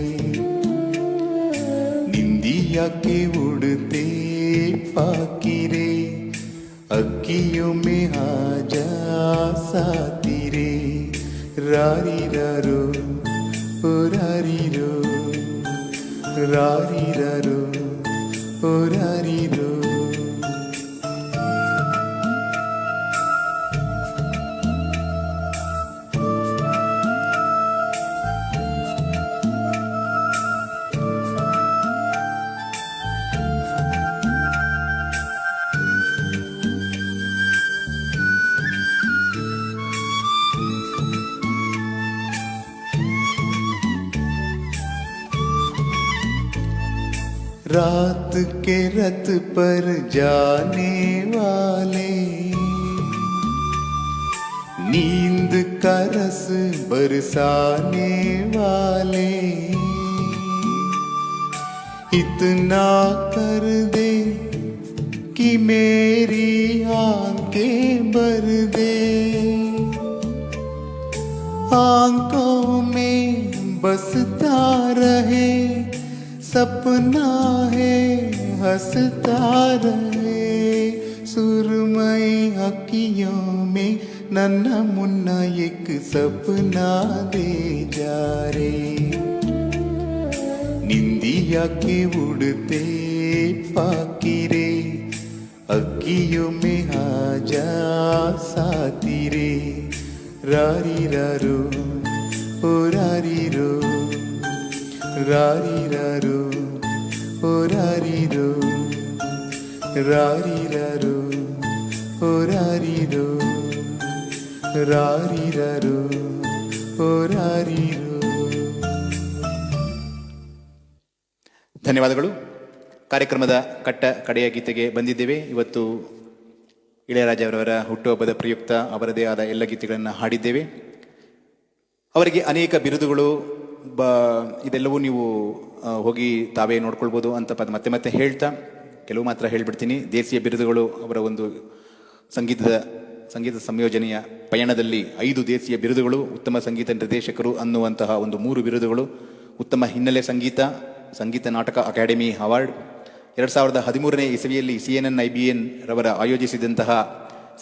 निंदिया के उड़ते फाकिरे अखियों में आजा साथी रे, रारी रारो ओ रारी रो, रारी रारो ओ रारी रो। रात के रथ पर जाने वाले, नींद का रस बरसाने वाले, इतना कर दे कि मेरी आंखें भर दे, आंखों में बसता रहे सपना है हंसता रहे, सुरमई अखियों में नन्हा मुन्ना एक सपना दे जा रे, निंदिया के उड़ते फाकिरे अखियों में आजा साथी रे, रारी रारो ओ रारी रो, रारी रारो ओ रारी रो, रारी रारो ओ रारी रो, रारी रारो ओ रारी रो। ಧನ್ಯವಾದಗಳು. ಕಾರ್ಯಕ್ರಮದ ಕಡೆಯ ಗೀತೆಗೆ ಬಂದಿದ್ದೇವೆ. ಇವತ್ತು ಇಳೆಯರಾಜರವರ ಹುಟ್ಟುಹಬ್ಬದ ಪ್ರಯುಕ್ತ ಅವರದೇ ಆದ ಎಲ್ಲ ಗೀತೆಗಳನ್ನು ಹಾಡಿದ್ದೇವೆ. ಅವರಿಗೆ ಅನೇಕ ಬಿರುದುಗಳು ಇದೆಲ್ಲವೂ ನೀವು ಹೋಗಿ ತಾವೇ ನೋಡ್ಕೊಳ್ಬೋದು ಅಂತ ಮತ್ತೆ ಮತ್ತೆ ಹೇಳ್ತಾ ಕೆಲವು ಮಾತ್ರ ಹೇಳ್ಬಿಡ್ತೀನಿ. ದೇಸಿಯ ಬಿರುದುಗಳು ಅವರ ಒಂದು ಸಂಗೀತ ಸಂಯೋಜನೆಯ ಪಯಣದಲ್ಲಿ 5 ದೇಸಿಯ ಬಿರುದುಗಳು, ಉತ್ತಮ ಸಂಗೀತ ನಿರ್ದೇಶಕರು ಅನ್ನುವಂತಹ ಒಂದು 3 ಬಿರುದುಗಳು, ಉತ್ತಮ ಹಿನ್ನೆಲೆ ಸಂಗೀತ ನಾಟಕ ಅಕಾಡೆಮಿ ಅವಾರ್ಡ್, 2013ನೇ ಇಸವಿಯಲ್ಲಿ CNN IBN ರವರ ಆಯೋಜಿಸಿದಂತಹ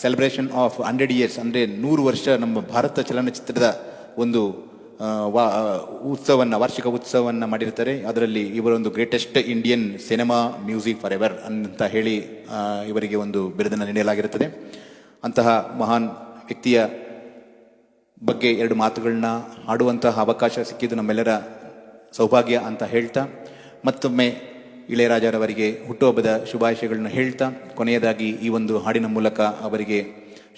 ಸೆಲೆಬ್ರೇಷನ್ ಆಫ್ 100 ಇಯರ್ಸ್ ಅಂದರೆ 100 ವರ್ಷ ನಮ್ಮ ಭಾರತ ಚಲನಚಿತ್ರದ ಒಂದು ವಾರ್ಷಿಕ ಉತ್ಸವವನ್ನು ಮಾಡಿರ್ತಾರೆ. ಅದರಲ್ಲಿ ಇವರೊಂದು greatest Indian cinema music forever ಅಂತ ಹೇಳಿ ಇವರಿಗೆ ಒಂದು ಬಿರುದನ್ನು ನೀಡಲಾಗಿರುತ್ತದೆ. ಅಂತಹ ಮಹಾನ್ ವ್ಯಕ್ತಿಯ ಬಗ್ಗೆ 2 ಮಾತುಗಳನ್ನ ಆಡುವಂತಹ ಅವಕಾಶ ಸಿಕ್ಕಿದ್ದು ನಮ್ಮೆಲ್ಲರ ಸೌಭಾಗ್ಯ ಅಂತ ಹೇಳ್ತಾ, ಮತ್ತೊಮ್ಮೆ ಇಳೆಯರಾಜರವರಿಗೆ ಹುಟ್ಟುಹಬ್ಬದ ಶುಭಾಶಯಗಳನ್ನು ಹೇಳ್ತಾ, ಕೊನೆಯದಾಗಿ ಈ ಒಂದು ಹಾಡಿನ ಮೂಲಕ ಅವರಿಗೆ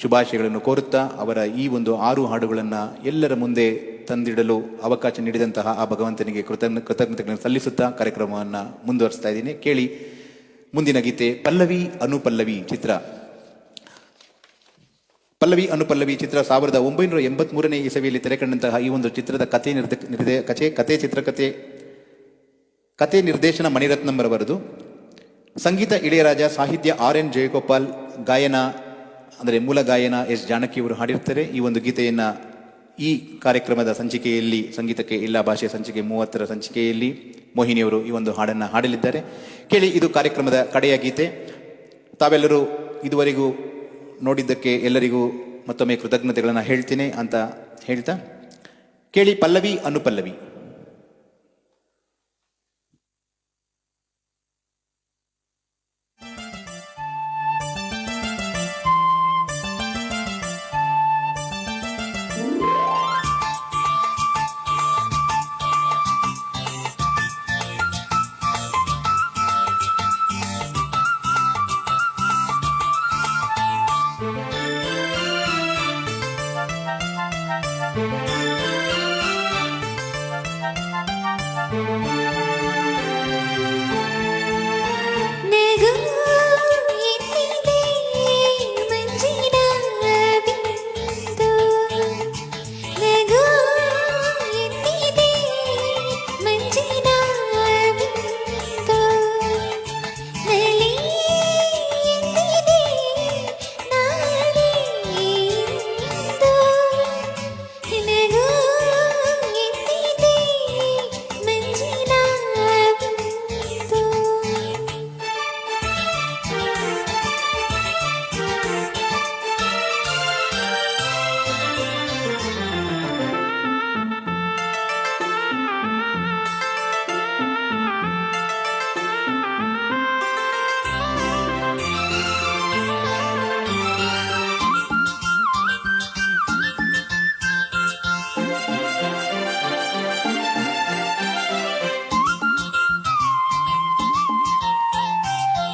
ಶುಭಾಶಯಗಳನ್ನು ಕೋರುತ್ತಾ, ಅವರ ಈ ಒಂದು 6 ಹಾಡುಗಳನ್ನು ಎಲ್ಲರ ಮುಂದೆ ತಂದಿಡಲು ಅವಕಾಶ ನೀಡಿದಂತಹ ಆ ಭಗವಂತನಿಗೆ ಕೃತಜ್ಞತೆಗಳನ್ನು ಸಲ್ಲಿಸುತ್ತಾ ಕಾರ್ಯಕ್ರಮವನ್ನು ಮುಂದುವರಿಸ್ತಾ ಇದ್ದೀನಿ. ಕೇಳಿ ಮುಂದಿನ ಗೀತೆ. ಪಲ್ಲವಿ ಅನುಪಲ್ಲವಿ ಚಿತ್ರ. ಪಲ್ಲವಿ ಅನುಪಲ್ಲವಿ ಚಿತ್ರ 1983ನೇ ಇಸವಿಯಲ್ಲಿ ತೆರೆಕಂಡಂತಹ ಈ ಒಂದು ಚಿತ್ರದ ಕತೆ ನಿರ್ದೇಶನ ಮಣಿರತ್ನಂರವರದು. ಸಂಗೀತ ಇಳೆಯರಾಜ, ಸಾಹಿತ್ಯ RN ಜಯಗೋಪಾಲ್, ಗಾಯನ ಅಂದರೆ ಮೂಲ ಗಾಯನ ಎಸ್ ಜಾನಕಿಯವರು ಹಾಡಿರ್ತಾರೆ. ಈ ಒಂದು ಗೀತೆಯನ್ನು ಈ ಕಾರ್ಯಕ್ರಮದ ಸಂಚಿಕೆಯಲ್ಲಿ, ಸಂಗೀತಕ್ಕೆ ಎಲ್ಲ ಭಾಷೆಯ ಸಂಚಿಕೆ 30ರ ಸಂಚಿಕೆಯಲ್ಲಿ ಮೋಹಿನಿಯವರು ಈ ಒಂದು ಹಾಡನ್ನು ಹಾಡಲಿದ್ದಾರೆ. ಕೇಳಿ, ಇದು ಕಾರ್ಯಕ್ರಮದ ಕಡೆಯ ಗೀತೆ. ತಾವೆಲ್ಲರೂ ಇದುವರೆಗೂ ನೋಡಿದ್ದಕ್ಕೆ ಎಲ್ಲರಿಗೂ ಮತ್ತೊಮ್ಮೆ ಕೃತಜ್ಞತೆಗಳನ್ನು ಹೇಳ್ತೀನಿ ಅಂತ ಹೇಳ್ತಾ ಕೇಳಿ ಪಲ್ಲವಿ ಅನುಪಲ್ಲವಿ.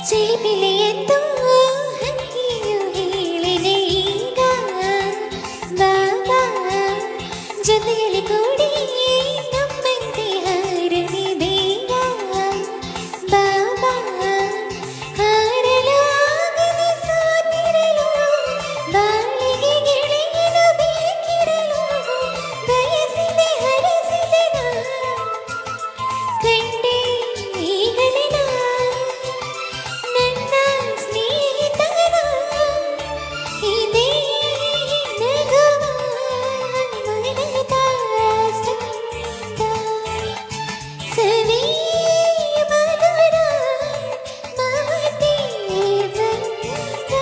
ಚಿಲಿಪಿಲಿಯೆದ್ದು ಹಕ್ಕಿಯು ಹೇಳಿದೆ ಈಗ ಬಾಬಾ, ಜೊತೆಯಲ್ಲಿ ಕೂಡಿ ನಮ್ಮಂತೆ ಹಾರಲಿ ಬೇಗ ಬಾಬಾ. ಹಾರಲು ಆಗದೆ ಸೋತಿರಲು, ಬಾಳಿಗೆ ಗೆಳೆಯನು ಬೇಕಿರಲು, ಬಯಸಿದೆ ಹರಸಿದೆ ನಾ, ಕಂಡೆ ಈಗಲೇ ನಾ ನನ್ನ ಸ್ನೇಹಿತನ. ಇದೇ ನಗುವ ಮನದ ಸಂತ, ಸವಿ ಮಧುರ ಮಮತೆ ಬಂದ.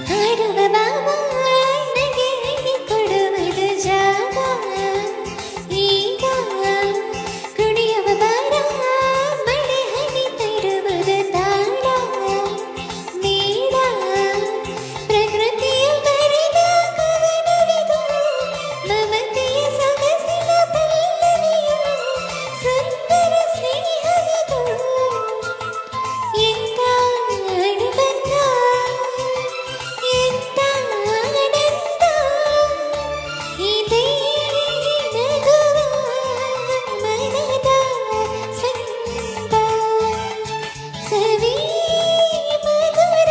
ಹಾಡುವ ಬಾಬಾ ನನಗೆ ಕೊಡುವುದು ಜಾಗ ಈಗ, ಕುಣಿಯುವ ಬಾರ ಮಳೆ ಹನಿ ತರುವುದು ತಾಳ ನೀಡ. ಪ್ರಕೃತಿಯ ಬರೆದ ಕವನವಿದು, ಮಮತೆಯ ಸೊಗಸಿನ ಪಲ್ಲವಿಯು, ಸುಂದರ ಸ್ನೇಹವಿದು. ಎಂಥ ಅನುಬಂಧ, ಎಂಥ ಆನಂದ, ಇದೇ ನಗುವ ಮನದ ಸಂತ, ಸವಿ ಮಧುರ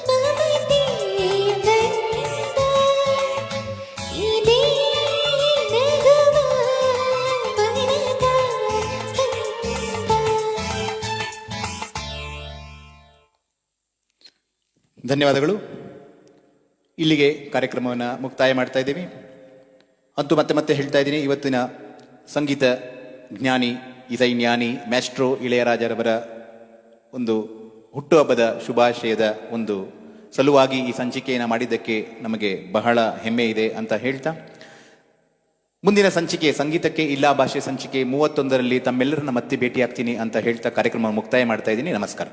ಮಮತೆ ಬಂದ. ಇದೇ ನಗುವ ಮನದ ಸಂತ. ಧನ್ಯವಾದಗಳು. ಇಲ್ಲಿಗೆ ಕಾರ್ಯಕ್ರಮವನ್ನು ಮುಕ್ತಾಯ ಮಾಡ್ತಾ ಇದ್ದೀವಿ. ಅಂತೂ ಮತ್ತೆ ಮತ್ತೆ ಹೇಳ್ತಾ ಇದ್ದೀನಿ, ಇವತ್ತಿನ ಸಂಗೀತ ಜ್ಞಾನಿ, ಇಸೈ ಜ್ಞಾನಿ ಮ್ಯಾಸ್ಟ್ರೋ ಇಳೆಯರಾಜರವರ ಒಂದು ಹುಟ್ಟುಹಬ್ಬದ ಶುಭಾಶಯದ ಒಂದು ಸಲುವಾಗಿ ಈ ಸಂಚಿಕೆಯನ್ನು ಮಾಡಿದ್ದಕ್ಕೆ ನಮಗೆ ಬಹಳ ಹೆಮ್ಮೆ ಇದೆ ಅಂತ ಹೇಳ್ತಾ, ಮುಂದಿನ ಸಂಚಿಕೆ ಸಂಗೀತಕ್ಕೆ ಇಲ್ಲ ಭಾಷೆ ಸಂಚಿಕೆ 31ರಲ್ಲಿ ತಮ್ಮೆಲ್ಲರನ್ನ ಮತ್ತೆ ಭೇಟಿಯಾಗ್ತೀನಿ ಅಂತ ಹೇಳ್ತಾ ಕಾರ್ಯಕ್ರಮ ಮುಕ್ತಾಯ ಮಾಡ್ತಾ ಇದ್ದೀನಿ. ನಮಸ್ಕಾರ.